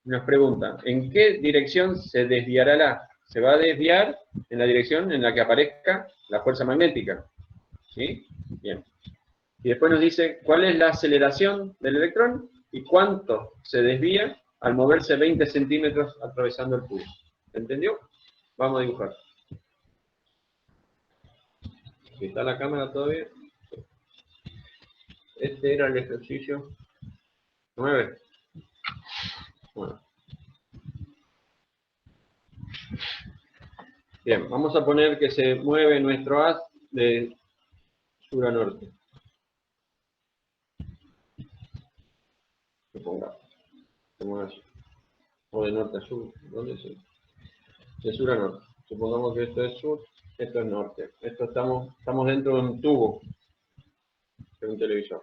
nos pregunta, ¿en qué dirección se desviará el haz? Se va a desviar en la dirección en la que aparezca la fuerza magnética. ¿Sí? Bien. Y después nos dice cuál es la aceleración del electrón y cuánto se desvía al moverse 20 centímetros atravesando el tubo. ¿Entendió? Vamos a dibujar. ¿Está la cámara todavía? Este era el ejercicio 9. Bueno. Bien, vamos a poner que se mueve nuestro haz de sur a norte. Que ponga. Se mueve así. O de norte a sur. ¿Dónde es? De sur a norte. Supongamos que esto es sur, esto es norte. Esto estamos dentro de un tubo de un televisor.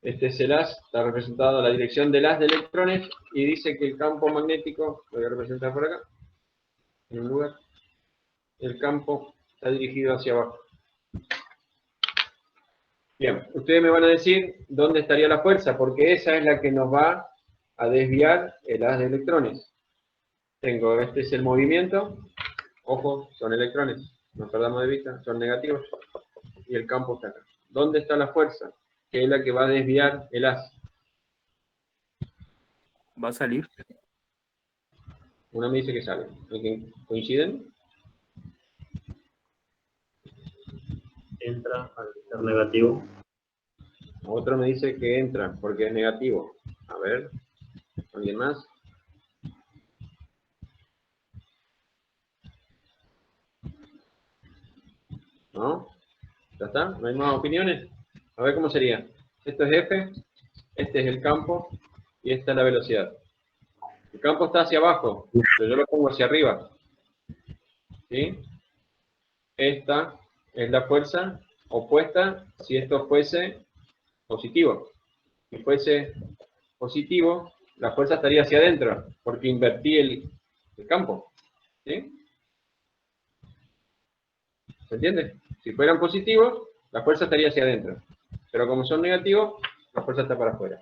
Este es el haz, está representado la dirección del haz de electrones y dice que el campo magnético, lo voy a representar por acá, en un lugar, el campo está dirigido hacia abajo. Bien, ustedes me van a decir dónde estaría la fuerza, porque esa es la que nos va a desviar el haz de electrones. Tengo, este es el movimiento, ojo, son electrones, no perdamos de vista, son negativos, y el campo está acá. ¿Dónde está la fuerza? Que es la que va a desviar el haz. Va a salir. Una me dice que sale. ¿Coinciden? Entra al ser negativo. Otro me dice que entra porque es negativo. A ver, ¿alguien más? ¿No? ¿Ya está? ¿No hay más opiniones? A ver cómo sería. Esto es F, este es el campo y esta es la velocidad. El campo está hacia abajo, pero yo lo pongo hacia arriba. ¿Sí? Esta es la fuerza opuesta si esto fuese positivo. Si fuese positivo, la fuerza estaría hacia adentro, porque invertí el campo. ¿Sí? ¿Se entiende? Si fueran positivos, la fuerza estaría hacia adentro. Pero como son negativos, la fuerza está para afuera.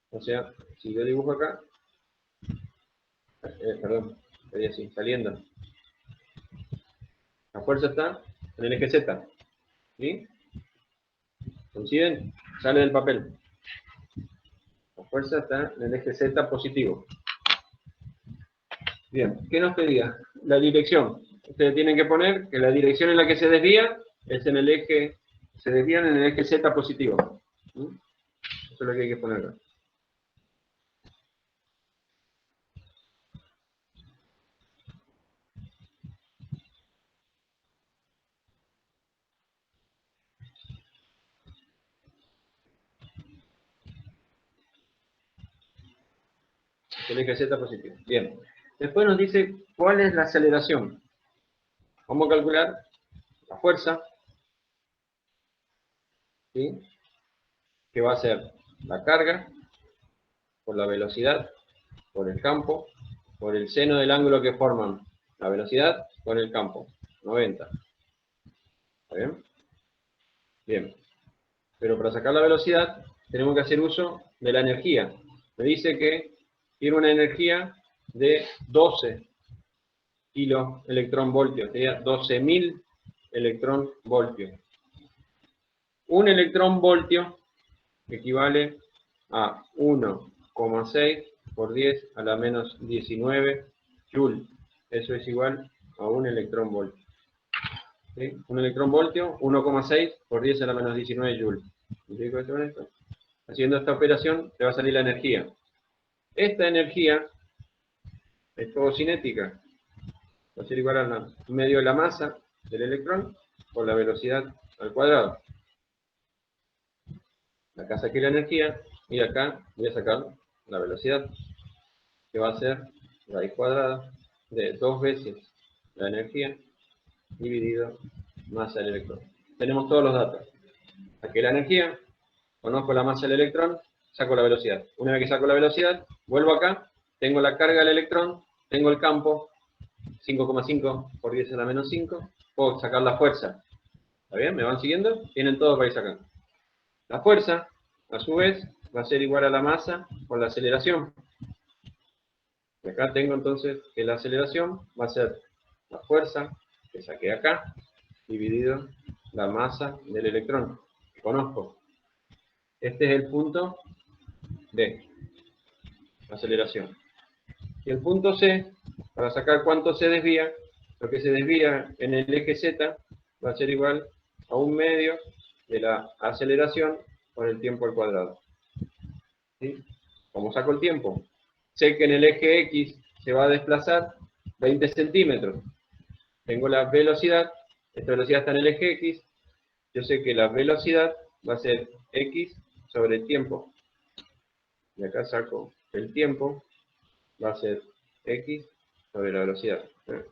O sea, si yo dibujo acá, perdón, estaría así, saliendo. La fuerza está en el eje Z. ¿Sí? ¿Coinciden? Sale del papel. La fuerza está en el eje Z positivo. Bien, ¿qué nos pedía? La dirección. Ustedes tienen que poner que la dirección en la que se desvía es en el eje, se desvían en el eje Z positivo. ¿Sí? Eso es lo que hay que poner acá. El eje Z positivo. Bien. Después nos dice cuál es la aceleración. Vamos a calcular la fuerza, ¿sí? Que va a ser la carga por la velocidad, por el campo, por el seno del ángulo que forman la velocidad con el campo, 90. ¿Está bien? Bien. Pero para sacar la velocidad tenemos que hacer uso de la energía. Me dice que tiene una energía de 12 kiloelectronvoltios, sería 12.000 electronvoltios. Un electronvoltio equivale a 1,6 por 10 a la menos 19 joule. Eso es igual a un electronvoltio. ¿Sí? Un electronvoltio, 1,6 por 10 a la menos 19 joule. ¿Explico esto con esto? Haciendo esta operación te va a salir la energía. Esta energía es todo cinética. Va a ser igual a medio de la masa del electrón por la velocidad al cuadrado. Acá saqué la energía y acá voy a sacar la velocidad, que va a ser raíz cuadrada de 2 veces la energía dividido masa del electrón. Tenemos todos los datos. Saqué la energía, conozco la masa del electrón, saco la velocidad. Una vez que saco la velocidad, vuelvo acá, tengo la carga del electrón, tengo el campo, 5,5 por 10 a la menos 5, puedo sacar la fuerza. ¿Está bien? ¿Me van siguiendo? Tienen todo para ir sacando. La fuerza, a su vez, va a ser igual a la masa por la aceleración. Acá tengo entonces que la aceleración va a ser la fuerza que saqué acá, dividido la masa del electrón, que conozco. Este es el punto D, aceleración. Y el punto C, para sacar cuánto se desvía, lo que se desvía en el eje Z va a ser igual a 1/2 de la aceleración por el tiempo al cuadrado. ¿Sí? ¿Cómo saco el tiempo? Sé que en el eje X se va a desplazar 20 centímetros. Tengo la velocidad, esta velocidad está en el eje X, yo sé que la velocidad va a ser X sobre el tiempo. Y acá saco el tiempo, va a ser X sobre la velocidad.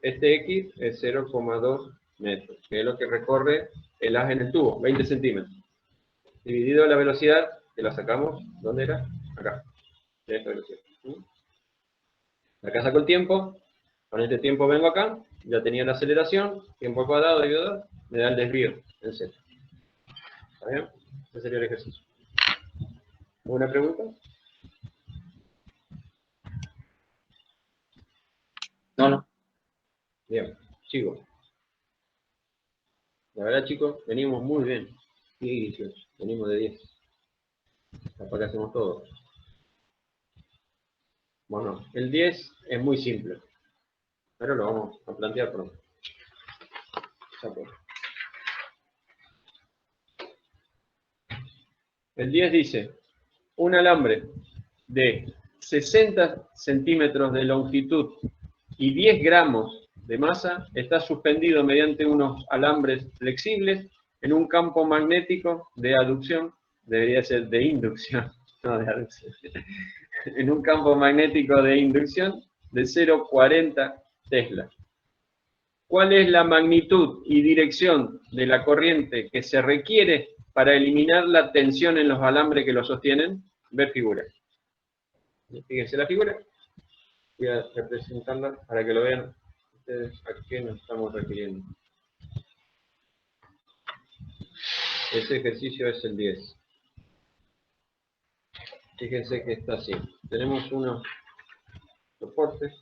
Este X es 0,2 metros, que es lo que recorre el haz en el tubo, 20 centímetros. Dividido la velocidad, que la sacamos, ¿dónde era? Acá, de esta velocidad. Acá saco el tiempo, con este tiempo vengo acá, ya tenía la aceleración, tiempo al cuadrado dividido 2, me da el desvío, el Z. ¿Está bien? Ese sería el ejercicio. ¿Alguna pregunta? No. Bien, sigo. La verdad, chicos, venimos muy bien. 18, venimos de 10. Capaz que hacemos todo. Bueno, el 10 es muy simple, pero lo vamos a plantear pronto. El 10 dice, un alambre de 60 centímetros de longitud y 10 gramos de masa está suspendido mediante unos alambres flexibles en un campo magnético de aducción, debería ser de inducción, no de aducción, en un campo magnético de inducción de 0,40 Tesla. ¿Cuál es la magnitud y dirección de la corriente que se requiere para eliminar la tensión en los alambres que lo sostienen? Ver figura. Fíjense la figura. Voy a representarla para que lo vean ustedes a qué nos estamos refiriendo. Ese ejercicio es el 10. Fíjense que está así. Tenemos unos soportes.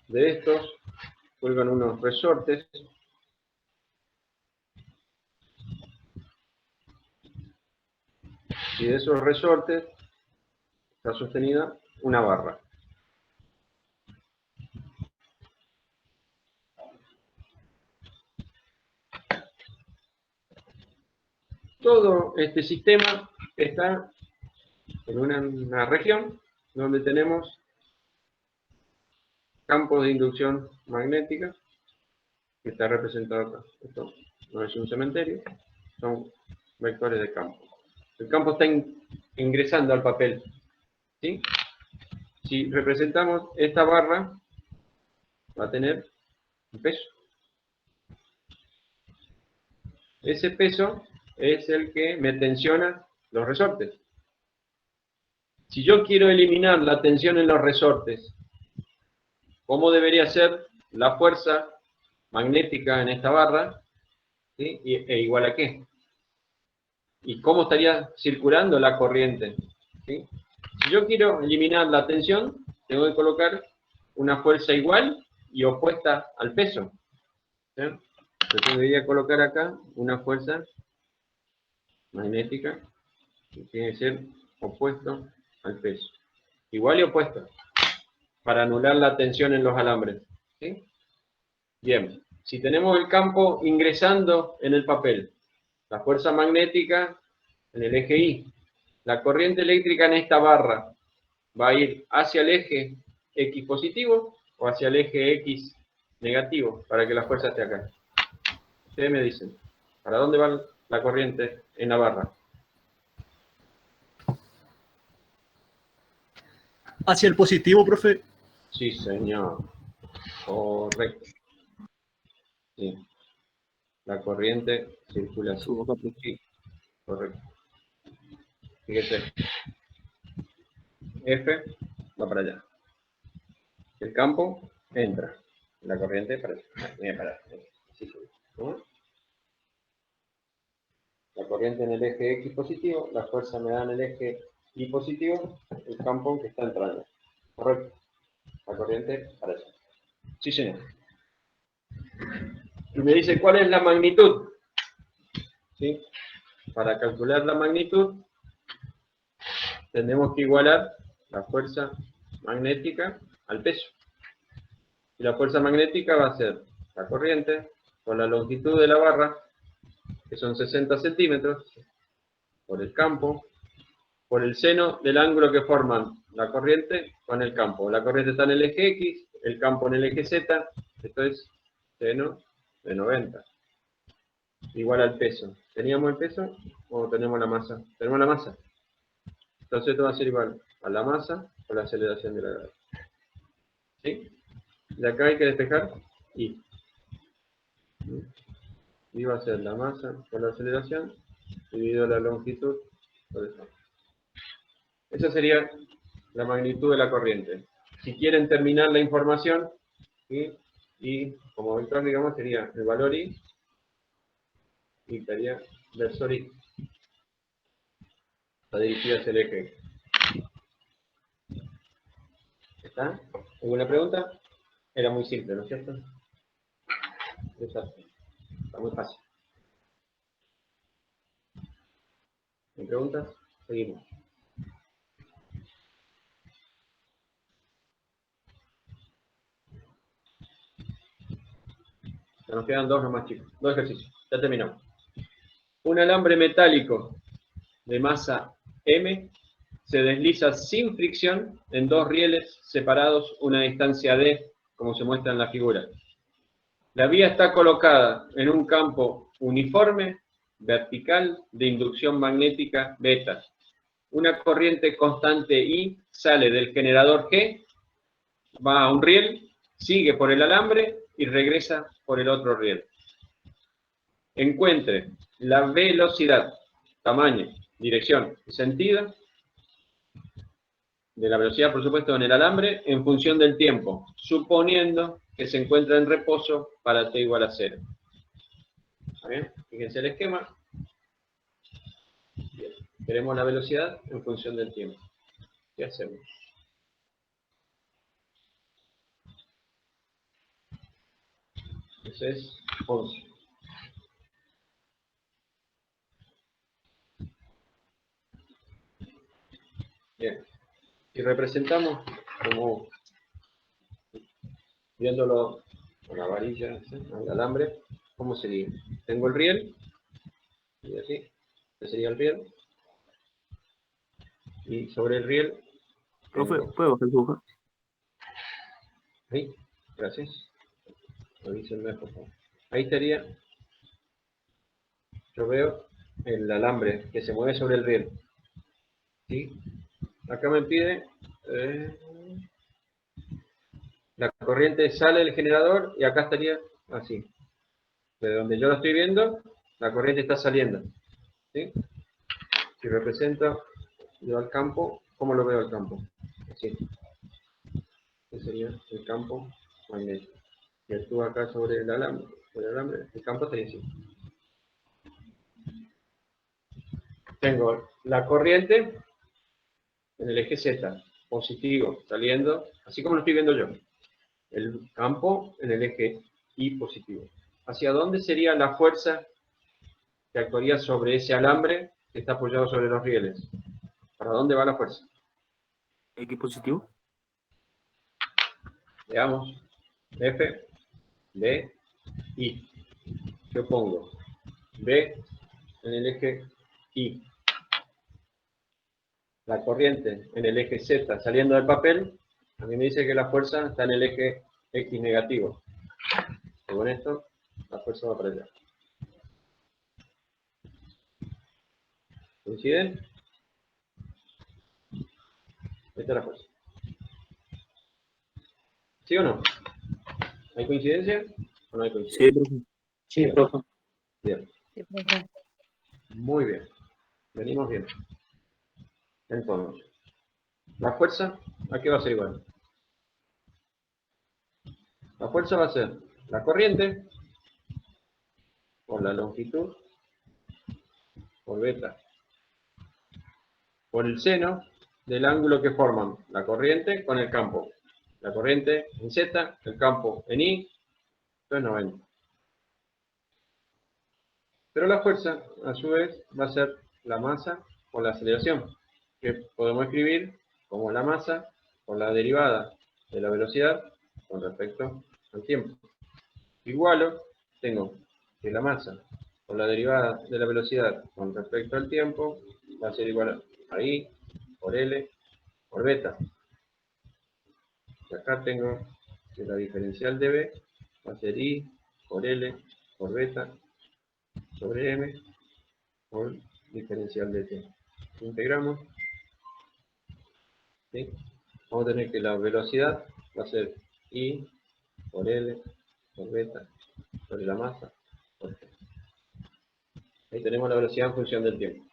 De estos cuelgan unos resortes. Y de esos resortes está sostenida una barra. Todo este sistema está en una región donde tenemos campos de inducción magnética, que está representado acá. Esto no es un cementerio, son vectores de campo. El campo está ingresando al papel. ¿Sí? Si representamos esta barra, va a tener un peso. Ese peso es el que me tensiona los resortes. Si yo quiero eliminar la tensión en los resortes, ¿cómo debería ser la fuerza magnética en esta barra? ¿Sí? ¿E igual a qué? ¿Y cómo estaría circulando la corriente? ¿Sí? Si yo quiero eliminar la tensión, tengo que colocar una fuerza igual y opuesta al peso. ¿Sí? Entonces debería colocar acá una fuerza magnética que tiene que ser opuesto al peso. Igual y opuesto, para anular la tensión en los alambres. ¿Sí? Bien, si tenemos el campo ingresando en el papel, la fuerza magnética en el eje Y, la corriente eléctrica en esta barra va a ir hacia el eje X positivo o hacia el eje X negativo para que la fuerza esté acá. Ustedes me dicen, ¿para dónde va la corriente en la barra? Hacia el positivo, profe. Sí, señor. Correcto. Sí. La corriente circula así. Sí, correcto. Fíjese. F va para allá. El campo entra. La corriente para allá. Viene para allá. Sí, ¿no? La corriente en el eje X positivo, la fuerza me da en el eje Y positivo, el campo que está entrando. Correcto. La corriente para allá. Sí, señor. Y me dice cuál es la magnitud. ¿Sí? Para calcular la magnitud, tenemos que igualar la fuerza magnética al peso. Y la fuerza magnética va a ser la corriente por la longitud de la barra, que son 60 centímetros, por el campo, por el seno del ángulo que forman la corriente con el campo. La corriente está en el eje X, el campo en el eje Z, esto es seno de 90. Igual al peso. ¿Teníamos el peso o tenemos la masa? Tenemos la masa. Entonces esto va a ser igual a la masa por la aceleración de la gravedad. ¿Sí? De acá hay que despejar y va a ser la masa por la aceleración dividido la longitud por el campo. Esa sería la magnitud de la corriente. Si quieren terminar la información, ¿sí? Y como vector, digamos, sería el valor I y estaría versor I. Está dirigida hacia el eje. ¿Está? ¿Alguna pregunta? Era muy simple, ¿no es cierto? Exacto. Está muy fácil. ¿Hay preguntas? Seguimos. Ya nos quedan dos nomás, chicos. Dos ejercicios. Ya terminamos. Un alambre metálico de masa M se desliza sin fricción en dos rieles separados una distancia d, como se muestra en la figura. La vía está colocada en un campo uniforme, vertical, de inducción magnética beta. Una corriente constante I sale del generador G, va a un riel, sigue por el alambre y regresa por el otro riel. Encuentre la velocidad, tamaño, dirección y sentido de la velocidad, por supuesto, en el alambre en función del tiempo, suponiendo que se encuentra en reposo para t igual a 0. ¿Está bien? Fíjense el esquema. Bien. Queremos la velocidad en función del tiempo. ¿Qué hacemos? Eso es 11. Bien. Si representamos como viéndolo con la varilla, ¿sí? El alambre, ¿cómo sería? Tengo el riel, y así, este sería el riel, y sobre el riel Profe, tengo, ¿puedo bajar el dibujo? ahí, gracias, avísenme por favor. Ahí estaría, yo veo el alambre que se mueve sobre el riel, ¿sí? Acá me pide, la corriente sale del generador y acá estaría así. De donde yo lo estoy viendo, la corriente está saliendo, ¿sí? Si represento yo al campo, ¿cómo lo veo al campo? Así. Este sería el campo magnético. Y actúa acá sobre el alambre, el campo sería así. Tengo la corriente en el eje Z, positivo, saliendo, así como lo estoy viendo yo. El campo en el eje Y positivo. ¿Hacia dónde sería la fuerza que actuaría sobre ese alambre que está apoyado sobre los rieles? ¿Para dónde va la fuerza? X positivo. Veamos. F, D, I. Yo pongo B en el eje Y. La corriente en el eje Z saliendo del papel, a mí me dice que la fuerza está en el eje X negativo. Según esto, la fuerza va para allá. ¿Coinciden? Esta es la fuerza. ¿Sí o no? ¿Hay coincidencia o no hay coincidencia? Sí, profe. Sí, profe. Bien. Sí, profe. Muy bien. Venimos bien. Entonces, La fuerza, ¿a qué va a ser igual? La fuerza va a ser la corriente por la longitud por beta por el seno del ángulo que forman la corriente con el campo. La corriente en Z, el campo en Y, esto es 90. Pero la fuerza, a su vez, va a ser la masa por la aceleración, que podemos escribir como la masa por la derivada de la velocidad con respecto al tiempo. Igualo, tengo que la masa por la derivada de la velocidad con respecto al tiempo va a ser igual a I por L por beta. Y acá tengo que la diferencial de B va a ser I por L por beta sobre M por diferencial de T. Integramos, ¿sí? Vamos a tener que la velocidad va a ser I por L por beta sobre la masa por T. Ahí tenemos la velocidad en función del tiempo.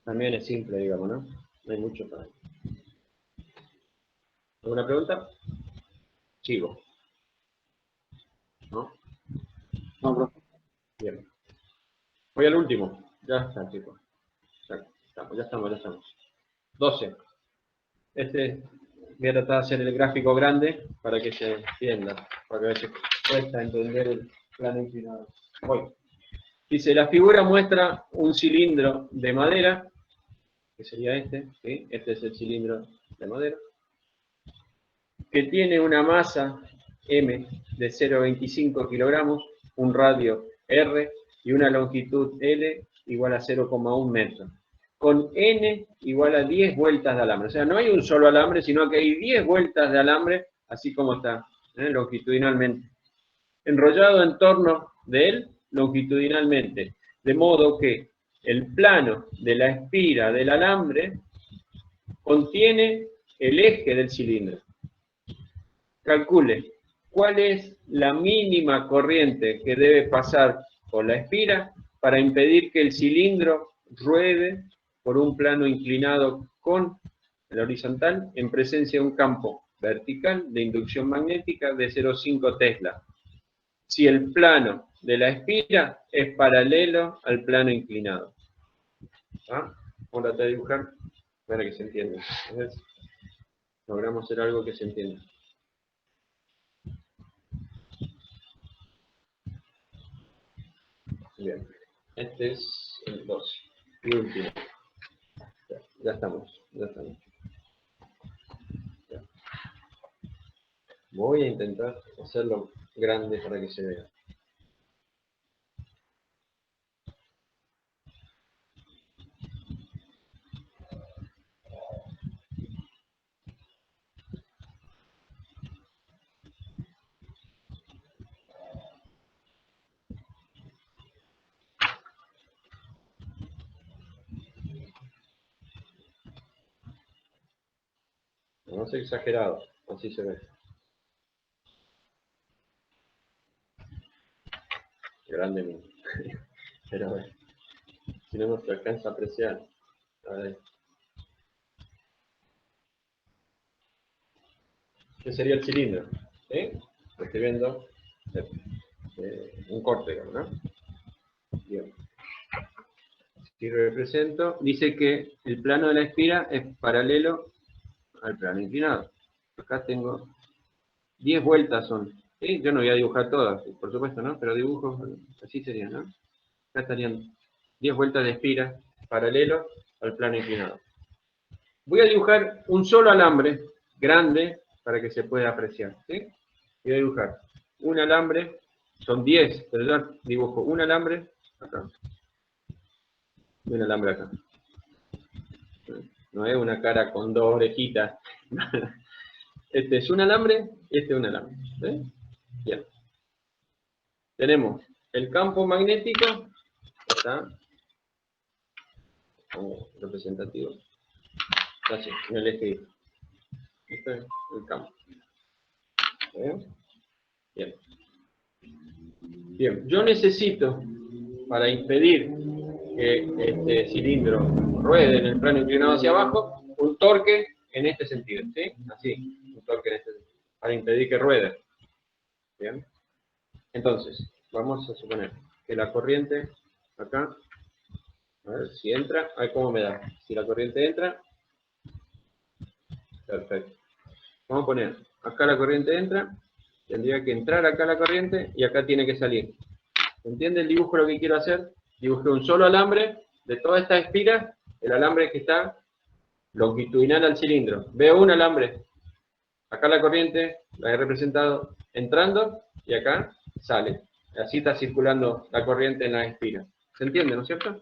También es simple, digamos, ¿no? No hay mucho para ahí. ¿Alguna pregunta? Sigo. ¿No? No, profe. Bien. Voy al último. Ya está, chicos. Ya estamos. 12. Voy a tratar de hacer el gráfico grande para que se entienda. Porque a veces cuesta entender el plano inclinado. Voy. Dice, la figura muestra un cilindro de madera, que sería este, ¿sí? Este es el cilindro de madera, que tiene una masa M de 0,25 kilogramos, un radio R y una longitud L igual a 0,1 metros, con N igual a 10 vueltas de alambre. O sea, no hay un solo alambre, sino que hay 10 vueltas de alambre, así como está, longitudinalmente. Enrollado en torno de él longitudinalmente, de modo que el plano de la espira del alambre contiene el eje del cilindro. Calcule cuál es la mínima corriente que debe pasar por la espira para impedir que el cilindro ruede por un plano inclinado con el horizontal en presencia de un campo vertical de inducción magnética de 0,5 Tesla. Si el plano de la espira es paralelo al plano inclinado. ¿Ah? Vamos a tratar de dibujar para que se entienda. Entonces, logramos hacer algo que se entienda. Bien. Este es el 12. Y último. Ya estamos. Ya. Voy a intentar hacerlo grande para que se vea. No es exagerado, así se ve. Grande mío. Pero a ver, si no nos alcanza a apreciar. A ver. ¿Qué sería el cilindro? ¿Sí? Estoy viendo un corte, digamos, ¿no? Bien. Si represento, dice que el plano de la espira es paralelo al plano inclinado. Acá tengo 10 vueltas son. ¿Sí? Yo no voy a dibujar todas, por supuesto, ¿no? Pero dibujo, así sería, ¿no? Acá estarían 10 vueltas de espira paralelo al plano inclinado. Voy a dibujar un solo alambre grande para que se pueda apreciar, ¿sí? Voy a dibujar un alambre, son 10, pero yo dibujo un alambre acá y un alambre acá. No es una cara con dos orejitas. Este es un alambre y este es un alambre. ¿Sí? Bien. Tenemos el campo magnético, está como representativo, así, en el eje. Este es el campo. ¿Bien? Bien. Yo necesito, para impedir que este cilindro ruede en el plano inclinado hacia abajo, un torque en este sentido, ¿sí? Así, un torque en este sentido, para impedir que ruede. ¿Bien? Entonces, vamos a suponer que la corriente, acá, a ver si entra, a ver cómo me da. Si la corriente entra, perfecto. Vamos a poner, acá la corriente entra, tendría que entrar acá la corriente y acá tiene que salir. ¿Entiende el dibujo lo que quiero hacer? Dibujé un solo alambre de toda esta espira, el alambre que está longitudinal al cilindro. Veo un alambre, acá la corriente, la he representado entrando y acá sale. Así está circulando la corriente en la espira. ¿Se entiende, no es cierto?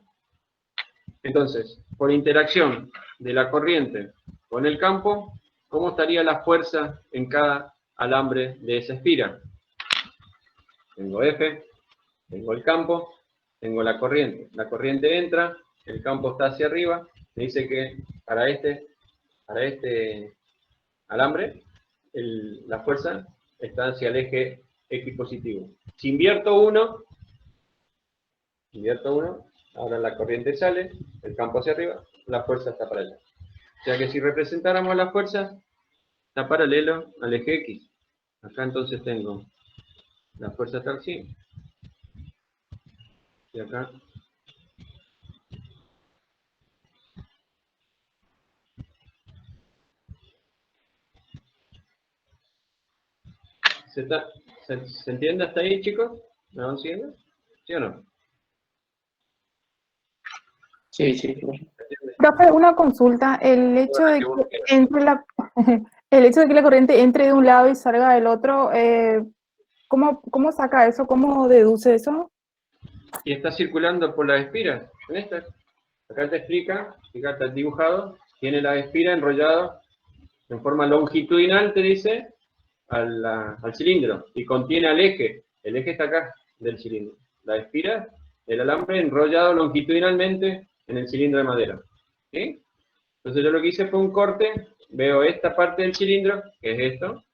Entonces, por interacción de la corriente con el campo, ¿cómo estaría la fuerza en cada alambre de esa espira? Tengo F, tengo el campo, tengo la corriente. La corriente entra, el campo está hacia arriba, me dice que para este alambre, la fuerza está hacia el eje X positivo. Si invierto uno, ahora la corriente sale, el campo hacia arriba, la fuerza está para allá. O sea que si representáramos la fuerza, está paralelo al eje X. Acá entonces tengo la fuerza está así. Y acá. ¿Se entiende hasta ahí, chicos? ¿Me van siguiendo? ¿Sí o no? Sí, sí, profe. ¿Se entiende? Profe, una consulta. El hecho Ahora de que vos que quieras. entre el hecho de que la corriente entre de un lado y salga del otro, ¿cómo saca eso? ¿Cómo deduce eso? Y está circulando por las espiras. En esta. Acá te explica, acá está dibujado, tiene la espira enrollada en forma longitudinal, te dice, al cilindro, y contiene al eje. El eje está acá del cilindro. La espira, el alambre enrollado longitudinalmente en el cilindro de madera. ¿Sí? Entonces yo lo que hice fue un corte, veo esta parte del cilindro, que es esto,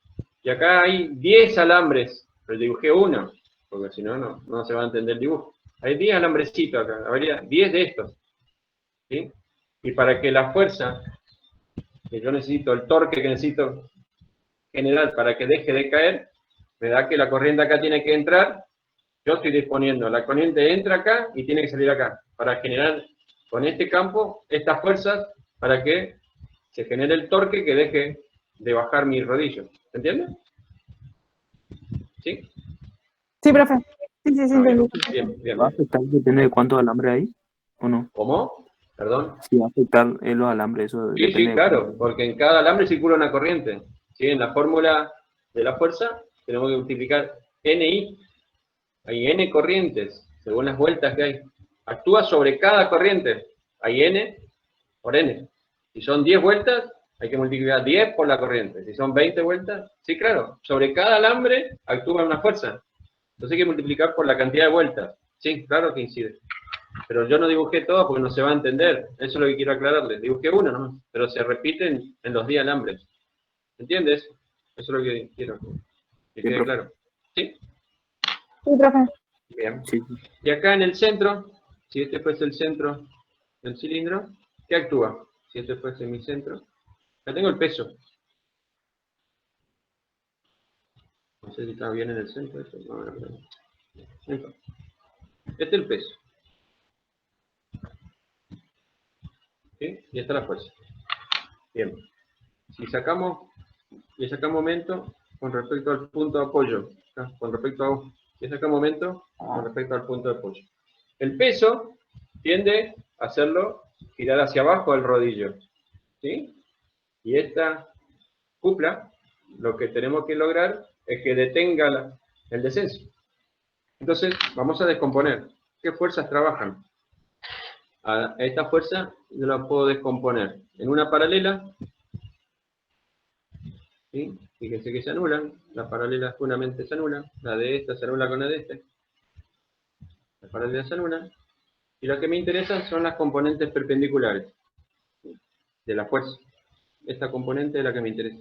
y acá hay 10 alambres, pero dibujé uno, porque si no, no se va a entender el dibujo. Hay 10 alambrecitos acá, habría 10 de estos. ¿Sí? Y para que la fuerza que yo necesito, el torque que necesito generar para que deje de caer, me da que la corriente acá tiene que entrar, yo estoy disponiendo, la corriente entra acá y tiene que salir acá, para generar con este campo estas fuerzas para que se genere el torque que deje de bajar mi rodillo. ¿Se entiende? ¿Sí? Sí, profe. Sí, sí, sí, Ah, bien, entendí. bien, bien. ¿Va a afectar, depende de cuántos alambres hay o no? ¿Cómo? Perdón. Si va a afectar los alambres, eso Sí, depende sí, de claro, cuántos. porque en cada alambre circula una corriente. ¿Sí? En la fórmula de la fuerza tenemos que multiplicar NI. Hay N corrientes, según las vueltas que hay. Actúa sobre cada corriente. Hay N por N. Si son 10 vueltas, hay que multiplicar 10 por la corriente. Si son 20 vueltas, sí, claro, sobre cada alambre actúa una fuerza. Entonces hay que multiplicar por la cantidad de vueltas. Sí, claro que incide. Pero yo no dibujé todo porque no se va a entender. Eso es lo que quiero aclararles. Dibujé uno nomás, pero se repiten en los 10 alambres. ¿Entiendes? Eso es lo que quiero que Sí, quede profe. claro. ¿Sí? Sí, profe. Bien. Sí, Y acá en el centro, si este fuese el centro del cilindro, ¿qué actúa? Si este fuese mi centro, ya tengo el peso. No sé si está bien en el centro. Esto. No importa. Este es el peso. ¿Sí? Y esta es la fuerza. Bien. Si sacamos, le sacamos momento con respecto al punto de apoyo. ¿Ah? Con respecto a, le sacamos momento con respecto al punto de apoyo. El peso tiende a hacerlo girar hacia abajo el rodillo. ¿Sí? Y esta cupla, lo que tenemos que lograr es que detenga el descenso. Entonces, vamos a descomponer. ¿Qué fuerzas trabajan? A esta fuerza yo la puedo descomponer en una paralela. ¿Sí? Fíjense que se anulan. Las paralelas puramente se anulan. La de esta se anula con la de este. Las paralelas se anulan. Y lo que me interesa son las componentes perpendiculares de la fuerza. Esta componente es la que me interesa.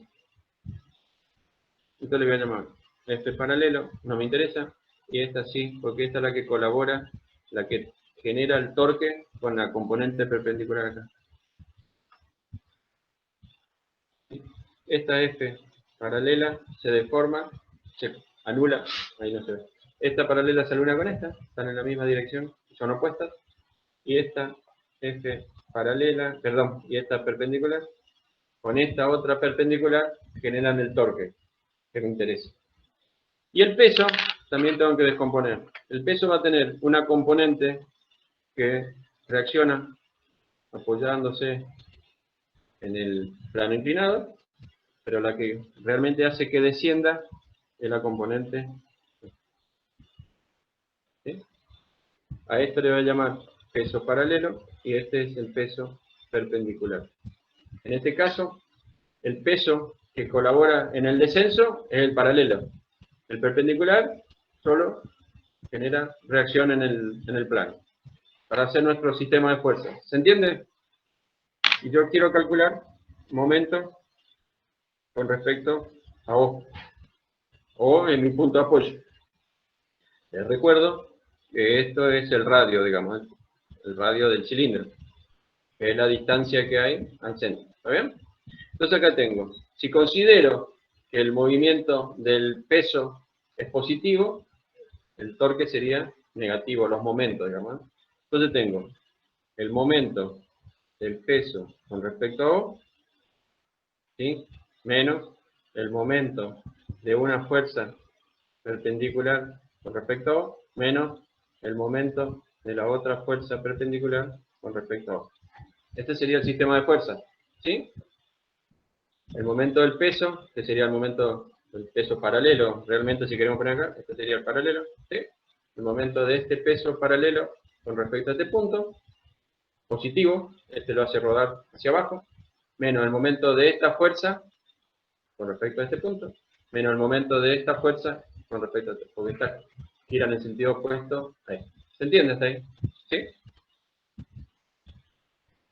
Esto le voy a llamar este paralelo, no me interesa, y esta sí, porque esta es la que colabora, la que genera el torque con la componente perpendicular acá. Esta F paralela se deforma, se anula, ahí no se ve. Esta paralela se anula con esta, están en la misma dirección, son opuestas. Y esta F paralela, perdón, y esta perpendicular, con esta otra perpendicular, generan el torque que me interesa. Y el peso, también tengo que descomponer. El peso va a tener una componente que reacciona apoyándose en el plano inclinado, pero la que realmente hace que descienda es la componente. ¿Sí? A esto le voy a llamar peso paralelo y este es el peso perpendicular. En este caso, el peso que colabora en el descenso es el paralelo. El perpendicular solo genera reacción en el plano para hacer nuestro sistema de fuerzas. ¿Se entiende? Y yo quiero calcular momento con respecto a O. O en mi punto de apoyo. Les recuerdo que esto es el radio, digamos, el radio del cilindro, que es la distancia que hay al centro. ¿Está bien? Entonces acá tengo, si considero que el movimiento del peso es positivo, el torque sería negativo, los momentos, digamos. Entonces tengo el momento del peso con respecto a O, ¿sí? Menos el momento de una fuerza perpendicular con respecto a O, menos el momento de la otra fuerza perpendicular con respecto a O. Este sería el sistema de fuerzas, ¿sí? El momento del peso, que sería el momento del peso paralelo, realmente si queremos poner acá, este sería el paralelo, ¿sí? El momento de este peso paralelo con respecto a este punto, positivo, este lo hace rodar hacia abajo, menos el momento de esta fuerza con respecto a este punto, menos el momento de esta fuerza con respecto a este, porque esta gira en el sentido opuesto ahí. ¿Se entiende hasta ahí? ¿Sí?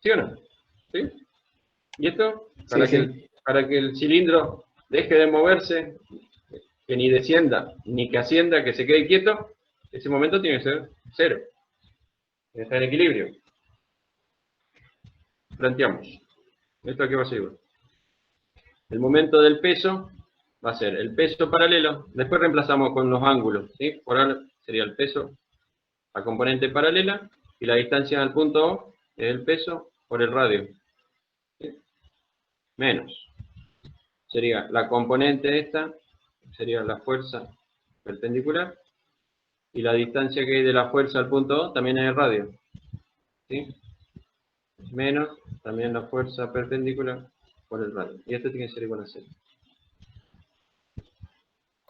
¿Sí o no? ¿Sí? ¿Y esto? Para que el cilindro deje de moverse, que ni descienda, ni que ascienda, que se quede quieto, ese momento tiene que ser cero. Tiene que estar en equilibrio. Planteamos. ¿Esto aquí va a ser igual? El momento del peso va a ser el peso paralelo. Después reemplazamos con los ángulos, ¿sí? Por ahora sería el peso, la componente paralela, y la distancia al punto O es el peso por el radio. ¿Sí? Menos. Sería la componente esta, sería la fuerza perpendicular, y la distancia que hay de la fuerza al punto O también es el radio. ¿Sí? Menos también la fuerza perpendicular por el radio. Y esto tiene que ser igual a 0.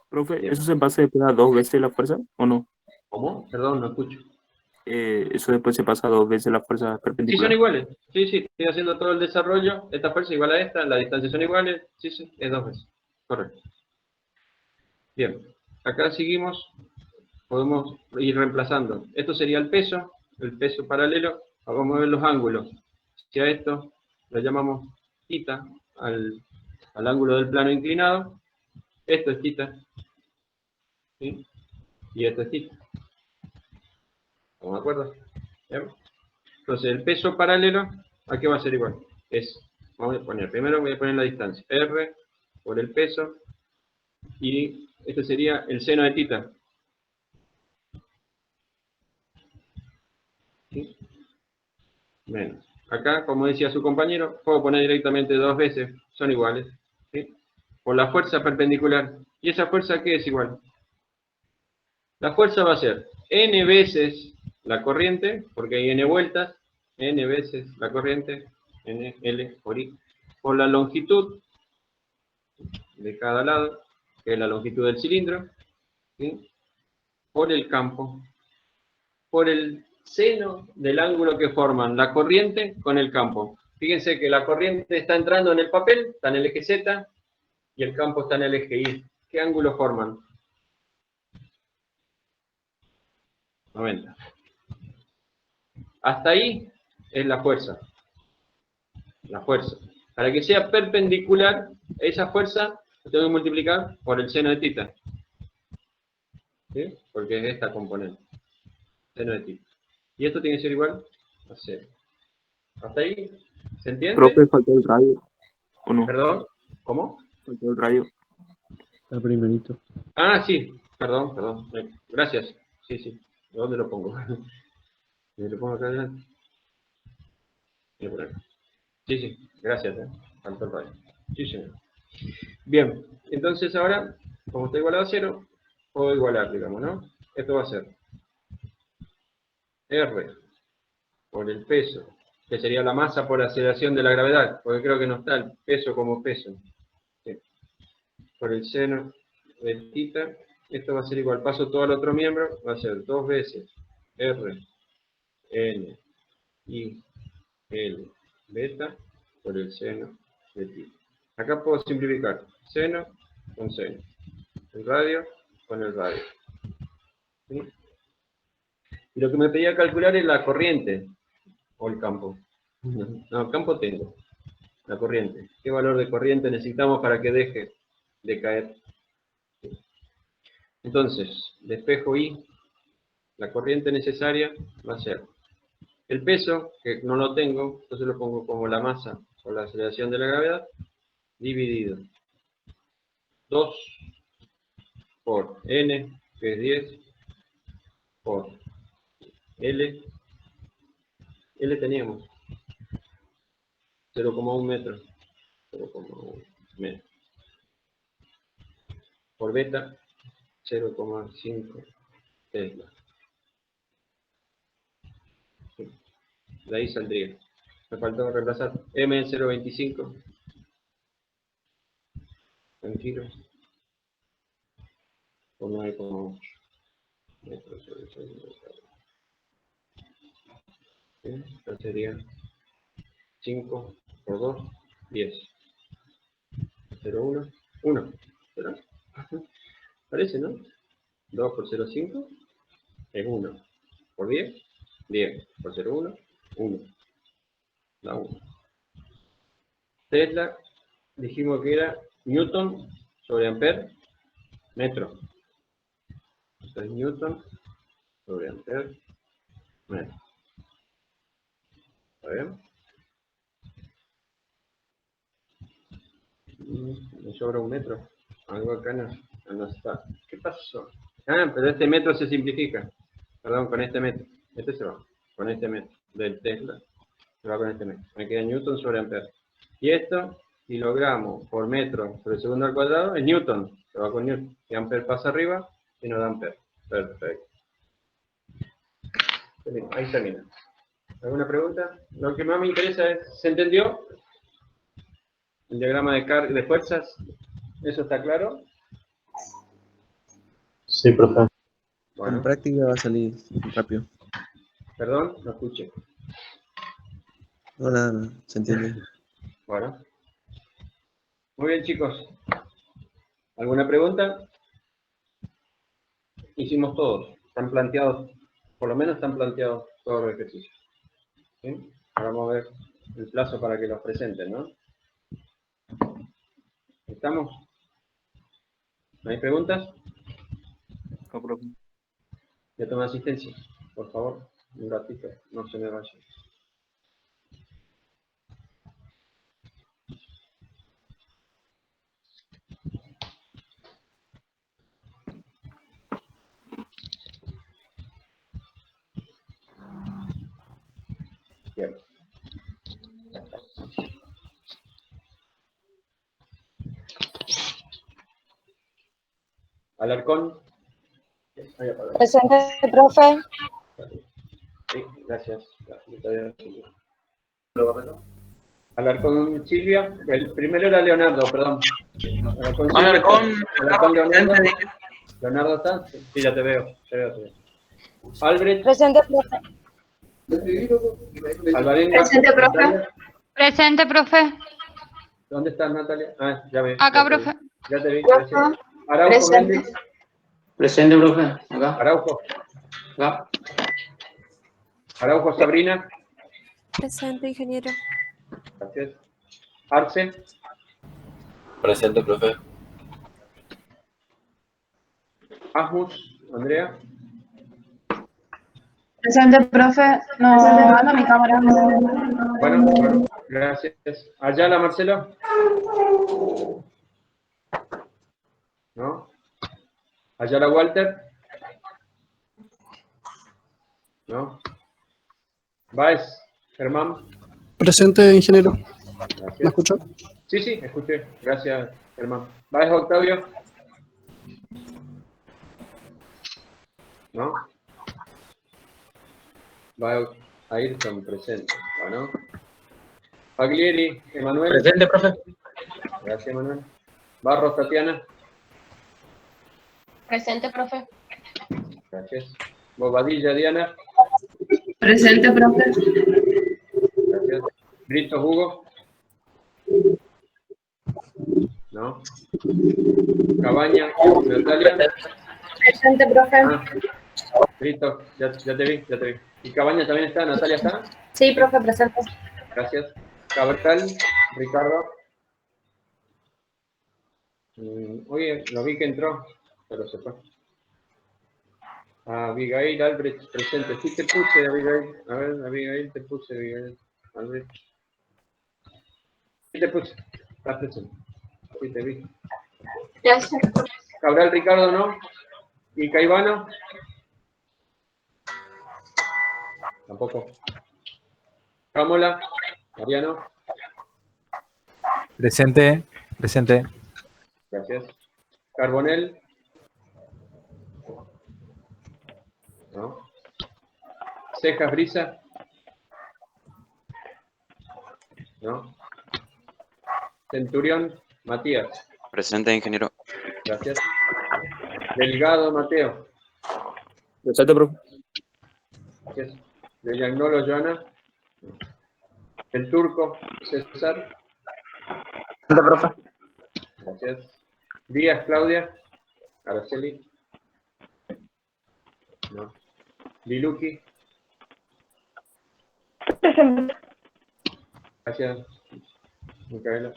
Profe, Bien. ¿eso se pasa después a 2 veces la fuerza o no? ¿Cómo? Perdón, no escucho. Eso después se pasa a 2 veces la fuerza Sí, son perpendicular. iguales. Sí, sí, estoy haciendo todo el desarrollo. Esta fuerza igual a esta, las distancias son iguales. Sí, sí, es 2 veces. Correcto. Bien. Acá seguimos. Podemos ir reemplazando. Esto sería el peso paralelo. Vamos a ver los ángulos. Si a esto lo llamamos θ, al ángulo del plano inclinado, esto es θ. ¿Sí? Y esto es θ. ¿Estamos de acuerdo? ¿Bien? Entonces, el peso paralelo, ¿a qué va a ser igual? Vamos a poner, primero voy a poner la distancia, R por el peso, y este sería el seno de θ. ¿Sí? Menos. Acá, como decía su compañero, puedo poner directamente 2 veces, son iguales, ¿sí? Por la fuerza perpendicular. ¿Y esa fuerza qué es igual? La fuerza va a ser n veces la corriente, porque hay n vueltas, n veces la corriente, n, L por I, por la longitud de cada lado, que es la longitud del cilindro, ¿sí? Por el campo, por el seno del ángulo que forman la corriente con el campo. Fíjense que la corriente está entrando en el papel, está en el eje Z, y el campo está en el eje Y. ¿Qué ángulo forman? 90. Hasta ahí es la fuerza. La fuerza. Para que sea perpendicular, esa fuerza la tengo que multiplicar por el seno de θ. ¿Sí? Porque es esta componente. Seno de θ. Y esto tiene que ser igual a 0. ¿Hasta ahí? ¿Se entiende? Profe, faltó el radio. ¿O no? ¿Perdón? ¿Cómo? Faltó el radio. El primerito. Ah, sí. Perdón. Gracias. Sí. ¿Dónde lo pongo? ¿Me lo pongo acá adelante? Por acá. Sí. Gracias. Faltó el radio. Sí, señor. Bien. Entonces ahora, como está igualado a 0, puedo igualar, digamos, ¿no? Esto va a ser R por el peso, que sería la masa por aceleración de la gravedad, porque creo que no está el peso como peso. Sí. Por el seno del θ, esto va a ser igual, paso todo al otro miembro, va a ser 2 veces R, N, I, L, beta, por el seno de θ. Acá puedo simplificar, seno con seno, el radio con el radio. ¿Sí? Y lo que me pedía calcular es la corriente, o el campo. No, el campo tengo. La corriente. ¿Qué valor de corriente necesitamos para que deje de caer? Entonces, despejo I, la corriente necesaria va a ser el peso, que no lo tengo, entonces lo pongo como la masa por la aceleración de la gravedad, dividido 2 por N, que es 10, por L. L teníamos 0,1 metro. 0,1 metro. Por beta, 0,5 Tesla. De ahí saldría. Me faltó reemplazar M en 0,25. Tranquilo. Por 9,8 metros sobre segundo. Esto sería 5 por 2, 10. 0,1, 1. ¿Será? Parece, ¿no? 2 por 0,5 es 1. Por 10, 10. Por 0,1, 1. La 1. Tesla, dijimos que era Newton sobre Ampere, metro. Esto es Newton sobre Ampere, metro. ¿Está bien? Me sobra un metro. Algo acá no está. ¿Qué pasó? Ah, pero este metro se simplifica. Perdón, con este metro. Este se va. Con este metro del Tesla. Se va con este metro. Me queda Newton sobre Ampere. Y esto, kilogramo por metro sobre segundo al cuadrado, es Newton. Se va con Newton. Y Ampere pasa arriba y nos da Ampere. Perfecto. Ahí termina. ¿Alguna pregunta? Lo que más me interesa es, ¿se entendió? El diagrama de fuerzas, ¿eso está claro? Sí, profe. Bueno, En práctica va a salir rápido. perdón, no escuché. No, nada, se entiende. Bueno. Muy bien, chicos. ¿Alguna pregunta? Hicimos todos. Están planteados, por lo menos están planteados todos los ejercicios. ¿Sí? Ahora vamos a ver el plazo para que los presenten, ¿no? ¿Estamos? ¿No hay preguntas? No, profe. Ya toma asistencia, por favor. Un ratito, no se me vaya. Bien. Alarcón. Ahí apagó. Presente, profe. Sí, gracias. Alarcón Silvia. El primero era Leonardo, perdón. Alarcón Leonardo. Leonardo está. Sí, ya te veo. Albrecht. Presente, profe. Alvarenga. Presente, profe. Natalia. Presente, profe. ¿Dónde estás, Natalia? Ah, ya ve. Acá, Ya te profe. vi. Ya te vi. Profe. Gracias. Araujo Presente. Méndez. Presente, profe. Acá. Araujo. Acá. Araujo Sabrina. Presente, ingeniero. Gracias. Arce. Presente, profe. Asmus. Andrea. Presente, profe. No, anda mi cámara. Bueno, gracias. ¿Ayala, Marcelo? ¿No? ¿Ayala, Walter? ¿No? ¿Baez, Germán? Presente, ingeniero. ¿Me Gracias. escuchó? Sí, sí, escuché. Gracias, Germán. ¿Baez, Octavio? ¿No? Baez, Ayrton, presente. Bueno. Paglieri, Emanuel. Presente, profe. Gracias, Emanuel. Barros, Tatiana. Presente, profe. Gracias. Bobadilla, Diana. Presente, profe. Gracias. Brito, Hugo. ¿No? Cabaña, Natalia. Presente, profe. Ah, Brito, ya te vi. ¿Y Cabaña también está? ¿Natalia está? Sí, profe, presente. Gracias. Cabral, Ricardo. Oye, lo vi que entró, pero se fue. Abigail Albrecht, presente. Sí te puse, Abigail. A ver, Abigail, te puse, Abigail Albrecht. Sí te puse. Estás presente. Sí te vi. Gracias. Cabral, Ricardo, ¿no? ¿Y Caivano? Tampoco. Cámola, Mariano. Presente. Gracias. Carbonel. ¿No? Cejas, Brisa. ¿No? Centurión, Matías. Presente, ingeniero. Gracias. Delgado, Mateo. Presente, profe. Gracias. De Yagnolo, Joana. El Turco, César. Presente, profe. Gracias. Díaz, Claudia. Araceli. No. Liluki. Gracias. Micaela.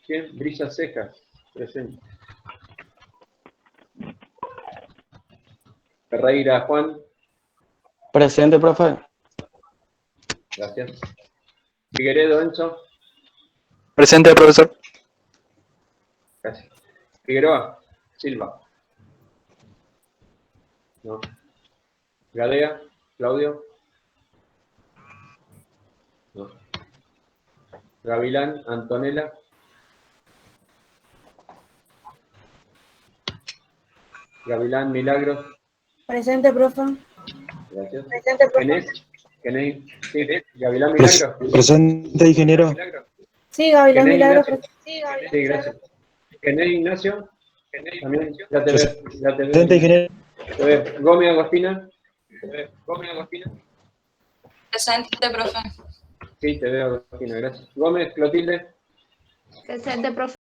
¿Quién? Brisa Cejas. Presente. Ferreira, Juan. Presente, profe. Gracias. Figueredo, Enzo. Presente, profesor. Gracias. Figueroa, Silva. No. Gadea, Claudio. No. Gavilán, Antonella. Gavilán, Milagros. Presente, profe. Gracias. Presente, profe. Keney, sí, Gavilán, Milagros. Presente, ingeniero. Sí, Gavilán Keney, Milagro. Ignacio. Sí, gracias. Keney, Ignacio. También, ya te veo. Presente, ingeniero. Te veo. Gómez, Agostina. Presente, profe. Sí, te veo, Agostina, gracias. Gómez, Clotilde. Presente, profe.